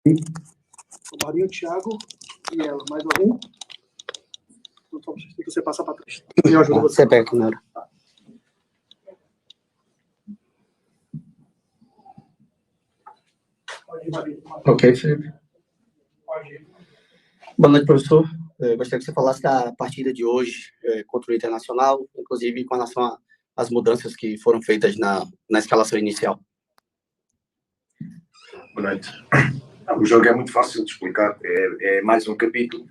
O Marinho, o Thiago e ela. Mais algum? Então, você passa para trás. Eu ajudo você. Você pega, né? Ok, Felipe. Boa noite, professor. Eu gostaria que você falasse da partida de hoje contra o Internacional, inclusive com relação às mudanças que foram feitas na escalação inicial. Boa noite. O jogo é muito fácil de explicar. É mais um capítulo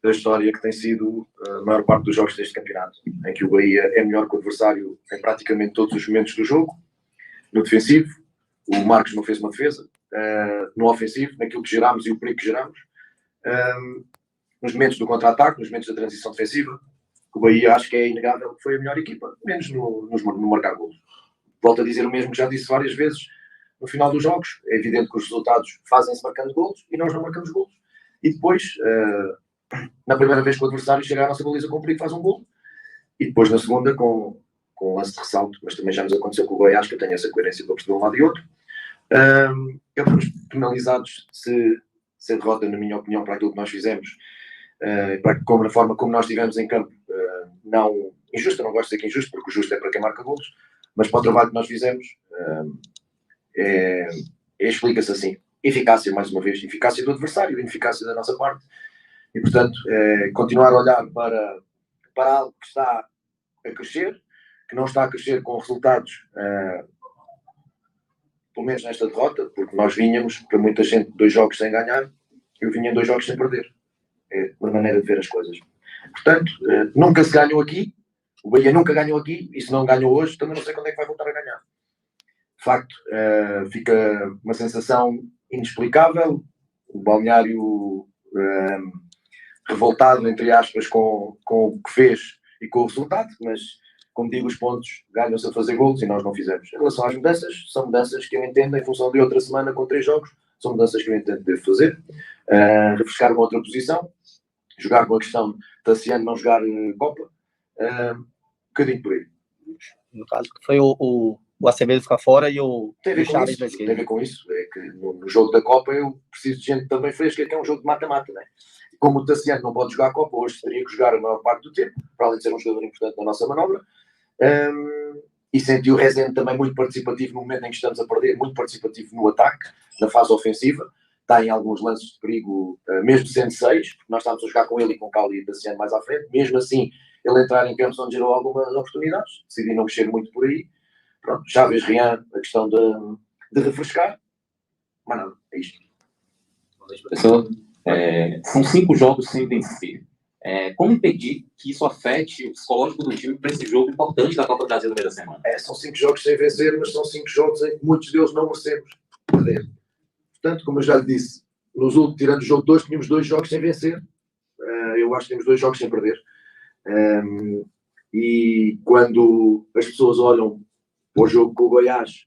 da história que tem sido a maior parte dos jogos deste campeonato, em que o Bahia é melhor que o adversário em praticamente todos os momentos do jogo. No defensivo, o Marcos não fez uma defesa. No ofensivo, naquilo que gerámos e o perigo que gerámos. Nos momentos do contra-ataque, nos momentos da transição defensiva, o Bahia acho que é inegável que foi a melhor equipa, menos no marcar golos. Volto a dizer o mesmo que já disse várias vezes no final dos jogos. É evidente que os resultados fazem-se marcando golos e nós não marcamos golos. E depois, na primeira vez que o adversário chega à nossa baliza com perigo, faz um golo. E depois na segunda, com um lance de ressalto, mas também já nos aconteceu com o Goiás, que eu tenho essa coerência para perceber um lado e outro. Fomos penalizados se a derrota, na minha opinião, para aquilo que nós fizemos, na forma como nós estivemos em campo, não injusto, eu não gosto de dizer que é injusto, porque o justo é para quem marca golos, mas para o trabalho que nós fizemos, explica-se assim: eficácia, mais uma vez, eficácia do adversário, ineficácia da nossa parte, e portanto, continuar a olhar para algo que está a crescer, que não está a crescer com resultados, pelo menos nesta derrota, porque nós vinhamos, para muita gente, 2 jogos sem ganhar, eu vinha em 2 jogos sem perder. É uma maneira de ver as coisas. Portanto, nunca se ganhou aqui, o Bahia nunca ganhou aqui, e se não ganhou hoje, também não sei quando é que vai voltar a ganhar. De facto, fica uma sensação inexplicável, o balneário revoltado, entre aspas, com o que fez e com o resultado, mas, como digo, os pontos ganham-se a fazer golos e nós não fizemos. Em relação às mudanças, são mudanças que eu entendo, em função de outra semana com 3 jogos, são mudanças que eu entendo que devo fazer. Refrescar uma outra posição, jogar com a questão de Tassiano não jogar Copa, um bocadinho por aí. No caso, foi o Acevedo ficar fora e o Chaves na esquerda. Tem a ver com isso, é que no jogo da Copa eu preciso de gente também fresca, que é um jogo de mata-mata, não é? Como o Tassiano não pode jogar a Copa, hoje teria que jogar a maior parte do tempo, para além de ser um jogador importante na nossa manobra. E senti o Rezende também muito participativo no momento em que estamos a perder, muito participativo no ataque, na fase ofensiva. Está em alguns lances de perigo, mesmo sendo 6, porque nós estávamos a jogar com ele e com o Cauli e Tassiano mais à frente. Mesmo assim, ele entrar em campos onde gerou algumas oportunidades. Decidi não mexer muito por aí. Pronto, Chaves, Rian, a questão de refrescar. Mas nada, é isto. Professor, são 5 jogos sem vencer. Como impedir que isso afete o psicológico do time para esse jogo importante da Copa do Brasil no meio da semana? São 5 jogos sem vencer, mas são 5 jogos em que muitos deles não merecemos perder. Portanto, como eu já lhe disse, tirando o jogo 2, tínhamos 2 jogos sem vencer. Eu acho que temos 2 jogos sem perder. E quando as pessoas olham para o jogo com o Goiás,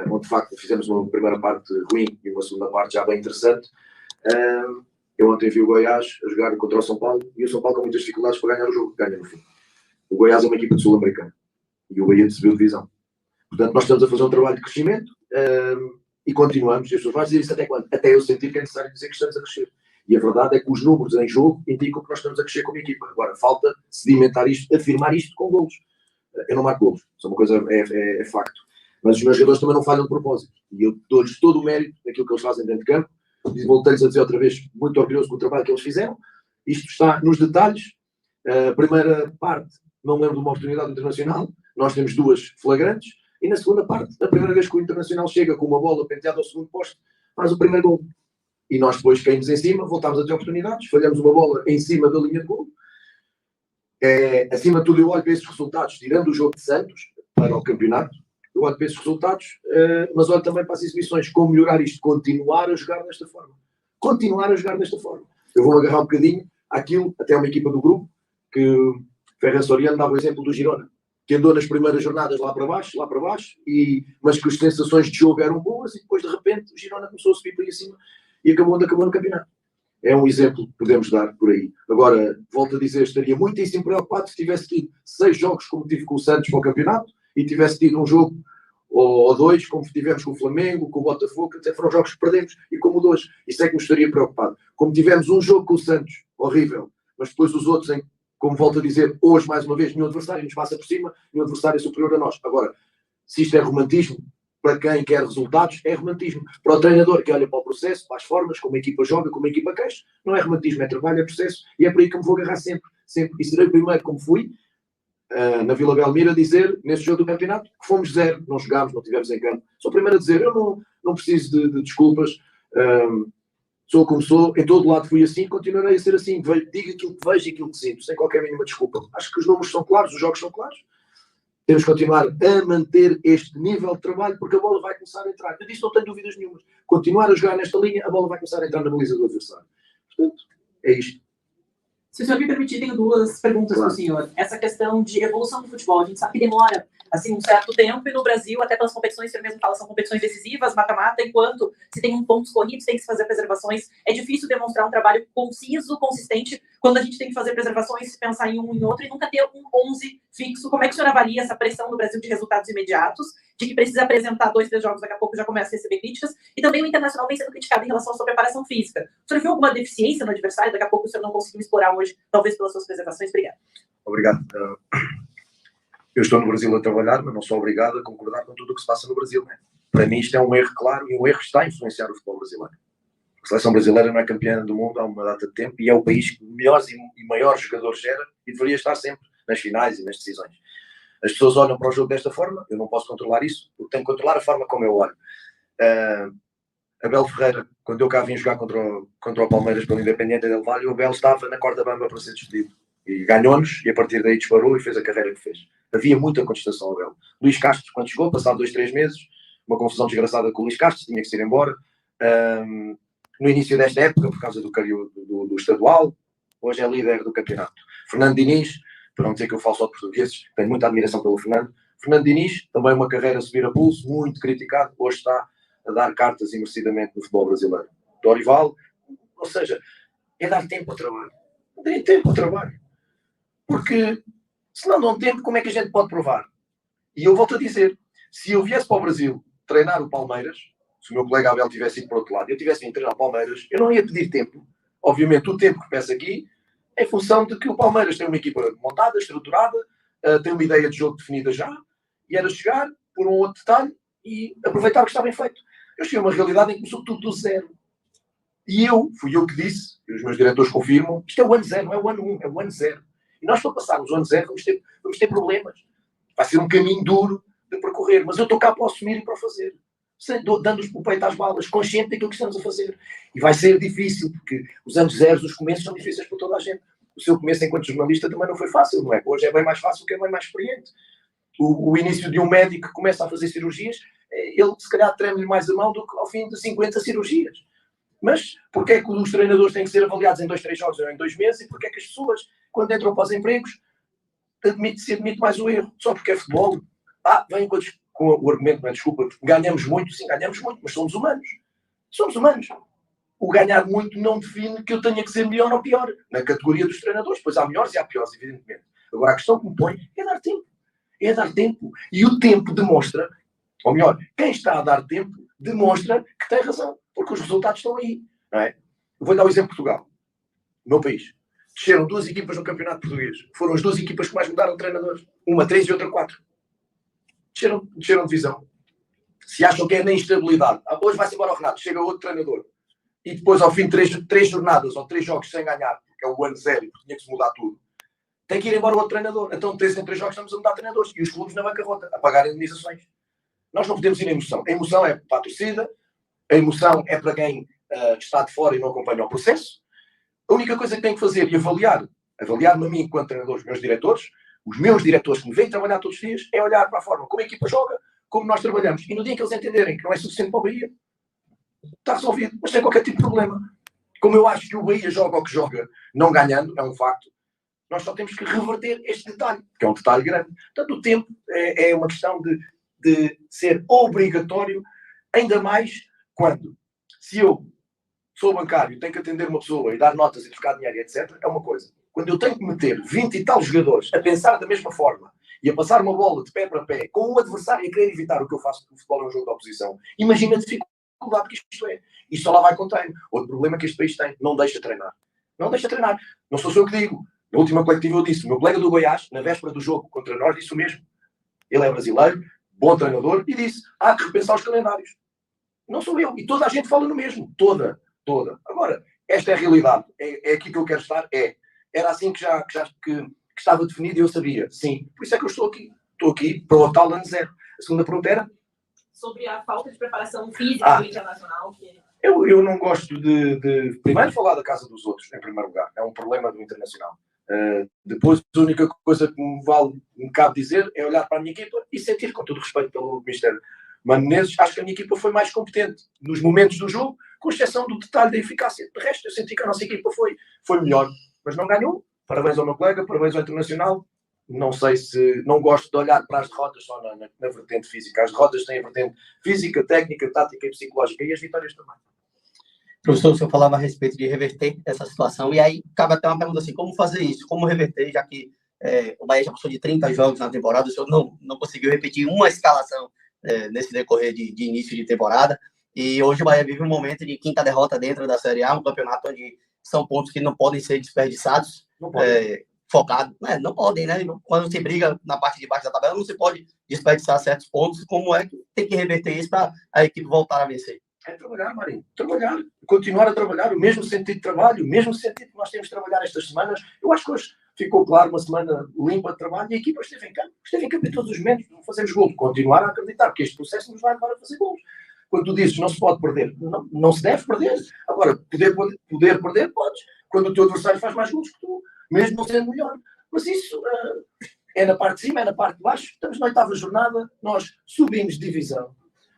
onde de facto fizemos uma primeira parte ruim e uma segunda parte já bem interessante, eu ontem vi o Goiás a jogar contra o São Paulo e o São Paulo com muitas dificuldades para ganhar o jogo. Ganha no fim. O Goiás é uma equipa de Sul-Americana e o Bahia de segunda divisão. Portanto, nós estamos a fazer um trabalho de crescimento e continuamos. E as pessoas vão dizer isso até quando? Até eu sentir que é necessário dizer que estamos a crescer. E a verdade é que os números em jogo indicam que nós estamos a crescer como equipa. Agora, falta sedimentar isto, afirmar isto com golos. Eu não marco golos, isso é uma coisa, é facto. Mas os meus jogadores também não falham de propósito. E eu dou-lhes todo o mérito daquilo que eles fazem dentro de campo. E voltei-lhes a dizer outra vez, muito orgulhoso com o trabalho que eles fizeram. Isto está nos detalhes. A primeira parte, não me lembro de uma oportunidade internacional. Nós temos 2 flagrantes. E na segunda parte, a primeira vez que o Internacional chega com uma bola penteada ao segundo posto, faz o primeiro gol. E nós depois caímos em cima, voltámos a ter oportunidades, falhamos uma bola em cima da linha de gol. Acima de tudo, eu olho para esses resultados, tirando o jogo de Santos para o campeonato, eu olho para esses resultados, mas olho também para as exibições, como melhorar isto, continuar a jogar desta forma. Continuar a jogar desta forma. Eu vou agarrar um bocadinho àquilo, até uma equipa do grupo, que Ferran Soriano dava o exemplo do Girona, que andou nas primeiras jornadas lá para baixo, mas que as sensações de jogo eram boas e depois de repente o Girona começou a subir para aí acima e acabou no campeonato. É um exemplo que podemos dar por aí. Agora, volto a dizer, estaria muitíssimo preocupado se tivesse tido 6 jogos como tive com o Santos para o campeonato e tivesse tido um jogo ou 2, como tivemos com o Flamengo, com o Botafogo, até foram jogos que perdemos, e como o 2. Isso é que me estaria preocupado. Como tivemos um jogo com o Santos, horrível, mas depois os outros, como volto a dizer, hoje, mais uma vez, nenhum adversário nos passa por cima, nenhum adversário é superior a nós. Agora, se isto é romantismo, para quem quer resultados, é romantismo. Para o treinador que olha para o processo, para as formas, como a equipa joga, como a equipa cresce, não é romantismo, é trabalho, é processo, e é por aí que me vou agarrar sempre. E serei o primeiro, como fui, na Vila Belmiro, a dizer, nesse jogo do campeonato, que fomos 0, não jogámos, não tivemos em campo. Sou o primeiro a dizer, eu não preciso de desculpas, sou como sou, em todo lado fui assim, continuarei a ser assim, digo aquilo que vejo e aquilo que sinto, sem qualquer mínima desculpa. Acho que os números são claros, os jogos são claros, temos que continuar a manter este nível de trabalho, porque a bola vai começar a entrar. Eu disso não tenho dúvidas nenhumas. Continuar a jogar nesta linha, a bola vai começar a entrar na baliza do adversário. Portanto, é isto. Se o senhor me permitir, tenho duas perguntas para o senhor. Essa questão de evolução do futebol, a gente sabe que demora assim, um certo tempo, e no Brasil, até pelas competições, o senhor mesmo fala, são competições decisivas, mata-mata, enquanto se tem pontos corridos, tem que se fazer preservações. É difícil demonstrar um trabalho conciso, consistente, quando a gente tem que fazer preservações, pensar em um e outro, e nunca ter um 11 fixo. Como é que o senhor avalia essa pressão no Brasil de resultados imediatos, de que precisa apresentar 2, 3 jogos, daqui a pouco já começa a receber críticas, e também o Internacional vem sendo criticado em relação à sua preparação física. O senhor viu alguma deficiência no adversário? Daqui a pouco o senhor não conseguiu explorar hoje, talvez pelas suas preservações? Obrigado. Obrigado. Eu estou no Brasil a trabalhar, mas não sou obrigado a concordar com tudo o que se passa no Brasil. Né? Para mim isto é um erro claro, e um erro está a influenciar o futebol brasileiro. A seleção brasileira não é campeã do mundo há uma data de tempo, e é o país que melhores e maiores jogadores gera, e deveria estar sempre nas finais e nas decisões. As pessoas olham para o jogo desta forma, eu não posso controlar isso, eu tenho que controlar a forma como eu olho. Abel Ferreira, quando eu cá vim jogar contra o Palmeiras pelo Independiente del Valle, o Abel estava na corda bamba para ser despedido. E ganhou-nos, e a partir daí disparou e fez a carreira que fez. Havia muita contestação ao Abel. Luís Castro, quando chegou, passado 2, 3 meses, uma confusão desgraçada com o Luís Castro, tinha que se ir embora. No início desta época, por causa do estadual, hoje é líder do campeonato. Fernando Diniz, para não dizer que eu falo só de portugueses, tenho muita admiração pelo Fernando. Fernando Diniz, também uma carreira a subir a pulso, muito criticado, hoje está a dar cartas imerecidamente no futebol brasileiro. Dorival, ou seja, é dar tempo ao trabalho. Dê tempo ao trabalho. Porque, se não dão tempo, como é que a gente pode provar? E eu volto a dizer, se eu viesse para o Brasil treinar o Palmeiras, se o meu colega Abel tivesse ido para o outro lado e eu tivesse vindo treinar o Palmeiras, eu não ia pedir tempo. Obviamente, o tempo que peço aqui é em função de que o Palmeiras tem uma equipa montada, estruturada, tem uma ideia de jogo definida já, e era chegar por um outro detalhe e aproveitar o que está bem feito. Eu cheguei a uma realidade em que começou tudo do zero. E fui eu que disse, e os meus diretores confirmam, isto é o ano zero, não é o ano 1, é o ano zero. E nós, para passarmos o ano zero, vamos ter problemas. Vai ser um caminho duro de percorrer, mas eu estou cá para assumir e para o fazer. Dando-os o peito às balas, consciente daquilo que estamos a fazer. E vai ser difícil, porque os anos zeros, os começos são difíceis para toda a gente. O seu começo enquanto jornalista também não foi fácil, não é? Hoje é bem mais fácil que é bem mais experiente. O início de um médico que começa a fazer cirurgias, ele se calhar treme-lhe mais a mão do que ao fim de 50 cirurgias. Mas porquê é que os treinadores têm que ser avaliados em 2, 3 jogos ou em 2 meses? E porquê é que as pessoas, quando entram para os empregos, se admite mais o erro? Só porque é futebol. Vêm com o argumento, não é, desculpa, ganhamos muito, sim, ganhamos muito, mas somos humanos. Somos humanos. O ganhar muito não define que eu tenha que ser melhor ou pior. Na categoria dos treinadores, pois há melhores e há piores, evidentemente. Agora, a questão que me põe é dar tempo. É dar tempo. E o tempo demonstra, ou melhor, quem está a dar tempo demonstra que tem razão. Porque os resultados estão aí. Não é? Eu vou dar o exemplo de Portugal. O meu país. Desceram 2 equipas no campeonato português. Foram as 2 equipas que mais mudaram de treinadores. Uma 3 e outra 4. Desceram de divisão. Se acham que é na instabilidade, hoje vai-se embora o Renato, chega outro treinador. E depois, ao fim de 3 jornadas ou 3 jogos sem ganhar, porque é o ano zero e tinha que se mudar tudo, tem que ir embora o outro treinador. Então, 3 em 3 jogos estamos a mudar treinadores. E os clubes na bancarrota, a pagar indenizações. Nós não podemos ir em emoção. A emoção é para a torcida, a emoção é para quem está de fora e não acompanha o processo. A única coisa que tem que fazer e avaliar-me a mim enquanto treinador, os meus diretores que me vêm trabalhar todos os dias, é olhar para a forma como a equipa joga, como nós trabalhamos. E no dia que eles entenderem que não é suficiente para o Bahia, está resolvido, mas sem qualquer tipo de problema. Como eu acho que o Bahia joga o que joga, não ganhando, é um facto, nós só temos que reverter este detalhe, que é um detalhe grande. Portanto, o tempo é uma questão de ser obrigatório, ainda mais quando, se eu sou bancário, tenho que atender uma pessoa e dar notas e trocar dinheiro, etc., é uma coisa. Quando eu tenho que meter 20 e tal jogadores a pensar da mesma forma e a passar uma bola de pé para pé com o adversário a querer evitar o que eu faço, porque o futebol é um jogo de oposição, imagina a dificuldade que isto é. Isto só lá vai com treino. Outro problema que este país tem, não deixa treinar. Não deixa treinar. Não sou eu que digo. Na última coletiva eu disse, o meu colega do Goiás, na véspera do jogo contra nós, disse o mesmo. Ele é brasileiro, bom treinador, e disse, há que repensar os calendários. Não sou eu. E toda a gente fala no mesmo. Toda. Agora, esta é a realidade. É aqui que eu quero estar. Era assim que estava definido e eu sabia. Sim. Por isso é que eu estou aqui. Estou aqui para o tal ano zero. A segunda pergunta era? Sobre a falta de preparação física do Internacional. Eu não gosto de primeiro falar da casa dos outros, em primeiro lugar. É um problema do Internacional. Depois, a única coisa que me cabe dizer é olhar para a minha equipa e sentir, com todo respeito pelo Ministério Mano Menezes, acho que a minha equipa foi mais competente nos momentos do jogo, com exceção do detalhe da eficácia. De resto, eu senti que a nossa equipa foi melhor, mas não ganhou. Parabéns ao meu colega, parabéns ao Internacional. Não sei se... Não gosto de olhar para as derrotas só na vertente física. As derrotas têm a vertente física, técnica, tática e psicológica, e as vitórias também. Professor, o senhor falava a respeito de reverter essa situação, e aí cabe até uma pergunta assim, como fazer isso? Como reverter, já que o Bahia já passou de 30 jogos na temporada, o senhor não conseguiu repetir uma escalação nesse decorrer de início de temporada, e hoje o Bahia vive um momento de quinta derrota dentro da Série A, um campeonato onde são pontos que não podem ser desperdiçados, focado, não podem, né? Quando se briga na parte de baixo da tabela, não se pode desperdiçar certos pontos, como é que tem que reverter isso para a equipe voltar a vencer? É trabalhar, Marinho. Trabalhar. Continuar a trabalhar. O mesmo sentido de trabalho, o mesmo sentido que nós temos de trabalhar estas semanas. Eu acho que hoje ficou claro uma semana limpa de trabalho e a equipa esteve em campo. Esteve em campo em todos os momentos. Não fazemos gol. Continuar a acreditar que este processo nos vai levar a fazer gols. Quando tu dizes não se pode perder, não se deve perder. Agora, poder perder, podes. Quando o teu adversário faz mais gols que tu, mesmo não sendo melhor. Mas isso é na parte de cima, é na parte de baixo. Estamos na 8ª jornada, nós subimos de divisão.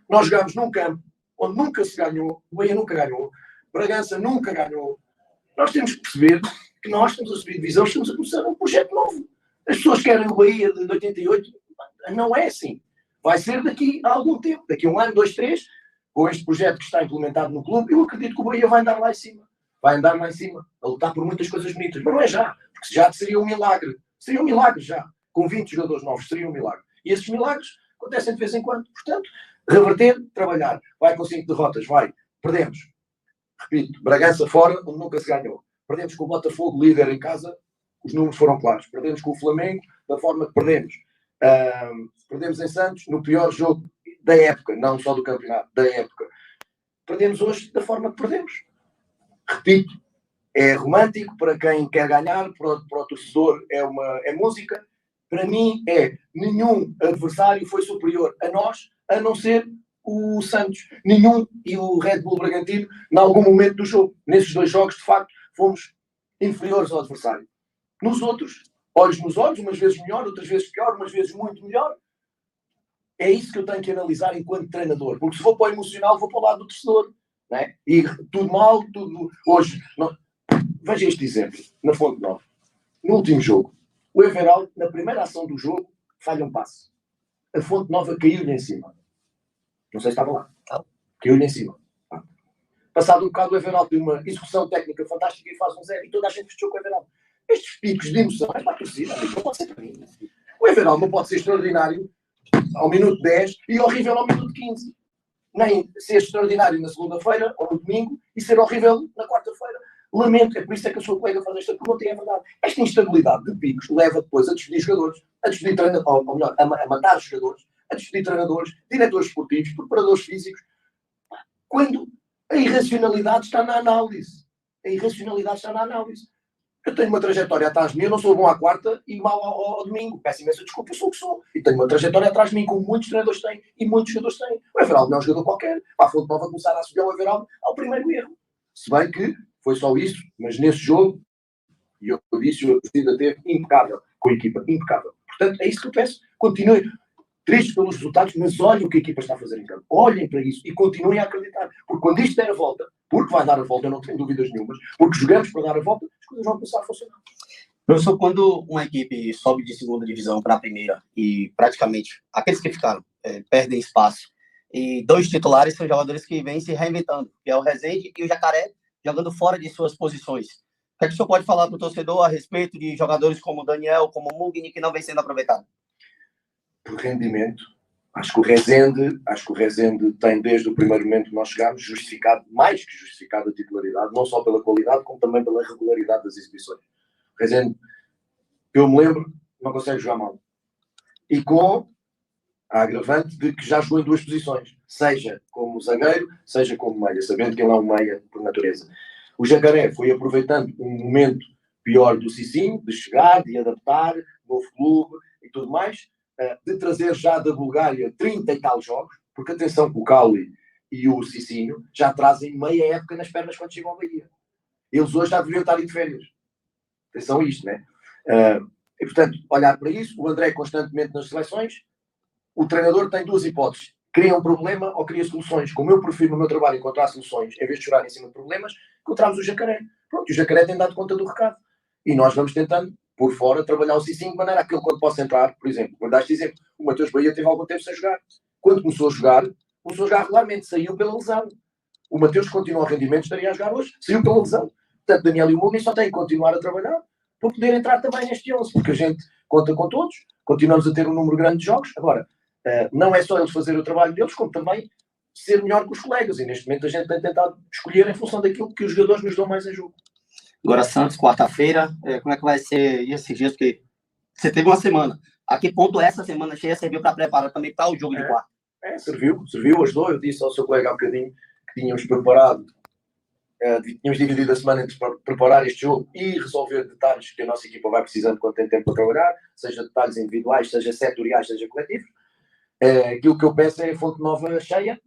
Nós jogamos num campo onde nunca se ganhou, o Bahia nunca ganhou, Bragança nunca ganhou. Nós temos que perceber que nós estamos a subir de divisão, estamos a começar um projeto novo. As pessoas querem o Bahia de 88, não é assim. Vai ser daqui a algum tempo, daqui a 1 ano, 2, 3, com este projeto que está implementado no clube, eu acredito que o Bahia vai andar lá em cima. Vai andar lá em cima, a lutar por muitas coisas bonitas. Mas não é já, porque já seria um milagre. Seria um milagre já. Com 20 jogadores novos, seria um milagre. E esses milagres acontecem de vez em quando. Portanto, reverter, trabalhar. Vai com 5 derrotas, vai. Perdemos. Repito, Bragança fora, onde nunca se ganhou. Perdemos com o Botafogo, líder em casa, os números foram claros. Perdemos com o Flamengo, da forma que perdemos. Perdemos em Santos, no pior jogo da época, não só do campeonato, da época. Perdemos hoje da forma que perdemos. Repito, é romântico para quem quer ganhar, para o torcedor é música. Para mim nenhum adversário foi superior a nós, a não ser o Santos. Nenhum, e o Red Bull Bragantino, em algum momento do jogo. Nesses 2 jogos, de facto, fomos inferiores ao adversário. Nos outros, olhos nos olhos, umas vezes melhor, outras vezes pior, umas vezes muito melhor. É isso que eu tenho que analisar enquanto treinador. Porque se for para o emocional, vou para o lado do torcedor. Não é? E tudo mal, tudo... Hoje, veja este exemplo, na Fonte Nova. No último jogo, o Everaldo, na primeira ação do jogo, falha um passe. A Fonte Nova caiu-lhe em cima. Não sei se estava lá. Caiu-lhe em cima. Passado um bocado, o Everaldo tem uma execução técnica fantástica e faz um 0. E toda a gente festejou com o Everaldo. Estes picos de emoção, é para a torcida, não pode ser para mim. O Everaldo não pode ser extraordinário ao minuto 10 e horrível ao minuto 15. Nem ser extraordinário na segunda-feira ou no domingo e ser horrível na quarta-feira. Lamento, é por isso que a sua colega faz esta pergunta e é verdade. Esta instabilidade de picos leva depois a despedir jogadores, a despedir treinadores, ou melhor, a matar os jogadores, a despedir treinadores, diretores esportivos, preparadores físicos, quando a irracionalidade está na análise. A irracionalidade está na análise. Eu tenho uma trajetória atrás de mim, eu não sou bom à quarta e mau ao domingo. Peço imensa desculpa, eu sou o que sou. E tenho uma trajetória atrás de mim, como muitos treinadores têm e muitos jogadores têm. O Everaldo não é um jogador qualquer. A Fonte Nova começar a associar o Everaldo ao primeiro erro. Se bem que foi só isso, mas nesse jogo, e eu disse, a torcida teve impecável, com a equipa, impecável. Portanto, é isso que eu peço. Continue tristes pelos resultados, mas olhem o que a equipa está a fazer em campo. Olhem para isso e continuem a acreditar. Porque quando isto der a volta, porque vai dar a volta, eu não tenho dúvidas nenhumas, porque jogamos para dar a volta, as coisas vão começar a funcionar. Professor, quando uma equipe sobe de segunda divisão para a primeira e praticamente aqueles que ficaram perdem espaço, e 2 titulares são jogadores que vêm se reinventando, que é o Rezende e o Jacaré, jogando fora de suas posições. O que é que o senhor pode falar para o torcedor a respeito de jogadores como o Daniel, como o Mugni, que não vem sendo aproveitado? por rendimento, acho que o Rezende tem, desde o primeiro momento que nós chegámos, justificado, mais que justificado a titularidade, não só pela qualidade, como também pela regularidade das exibições. O Rezende, eu me lembro, não consegue jogar mal. E com a agravante de que já jogou em 2 posições, seja como zagueiro, seja como meia, sabendo que ele é um meia por natureza. O Jacaré foi aproveitando um momento pior do Cicinho, de chegar, de adaptar, novo clube e tudo mais, de trazer já da Bulgária 30 e tal jogos, porque atenção que o Cauli e o Cicinho já trazem meia época nas pernas quando chegam ao Bahia. Eles hoje já deveriam estar de férias. Atenção a isto, né? E portanto, olhar para isso, o André constantemente nas seleções, o treinador tem 2 hipóteses. Cria um problema ou cria soluções. Como eu prefiro no meu trabalho encontrar soluções, em vez de chorar em cima de problemas, encontramos o Jacaré. Pronto, o Jacaré tem dado conta do recado. E nós vamos tentando, por fora, trabalhar o Cicinho de maneira a que ele, quando possa entrar, por exemplo, vou dar este exemplo, o Mateus Bahia teve algum tempo sem jogar. Quando começou a jogar regularmente, saiu pela lesão. O Mateus, que continua ao rendimento, estaria a jogar hoje, saiu pela lesão. Portanto, Daniel e o Mugni só têm que continuar a trabalhar para poder entrar também neste 11, porque a gente conta com todos, continuamos a ter um número grande de jogos. Agora, não é só eles fazer o trabalho deles, como também ser melhor que os colegas. E neste momento a gente tem tentado escolher em função daquilo que os jogadores nos dão mais em jogo. Agora, Santos, quarta-feira, como é que vai ser esses dias? Porque você teve uma semana. A que ponto essa semana cheia serviu para preparar também para o jogo de quarta? Serviu, ajudou. Eu disse ao seu colega há bocadinho que tínhamos preparado, tínhamos dividido a semana entre preparar este jogo e resolver detalhes que a nossa equipa vai precisando quando tem tempo para trabalhar, seja detalhes individuais, seja setoriais, seja coletivos. Aquilo que eu peço é a Fonte Nova cheia,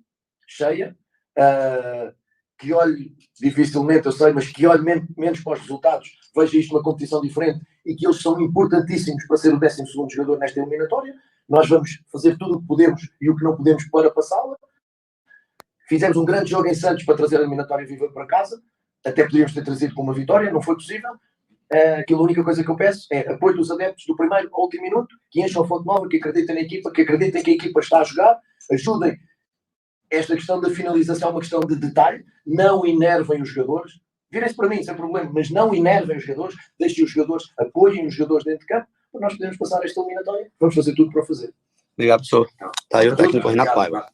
que olhe, dificilmente eu sei, mas que olhe menos para os resultados, veja isto uma competição diferente e que eles são importantíssimos para ser o 12º jogador nesta eliminatória. Nós vamos fazer tudo o que podemos e o que não podemos para passá-la. Fizemos um grande jogo em Santos para trazer a eliminatória viva para casa, até poderíamos ter trazido com uma vitória, não foi possível. Aquilo, a única coisa que eu peço é apoio dos adeptos do primeiro ao último minuto, que encham a Fonte Nova, que acreditem na equipa, que acreditem que a equipa está a jogar, ajudem. Esta questão da finalização é uma questão de detalhe, não enervem os jogadores, virem-se para mim, sem problema, mas não enervem os jogadores, deixem os jogadores, apoiem os jogadores dentro de campo, para nós podermos passar esta eliminatória. Vamos fazer tudo para o fazer. Obrigado, professor. Tá aí o técnico Renato Paiva.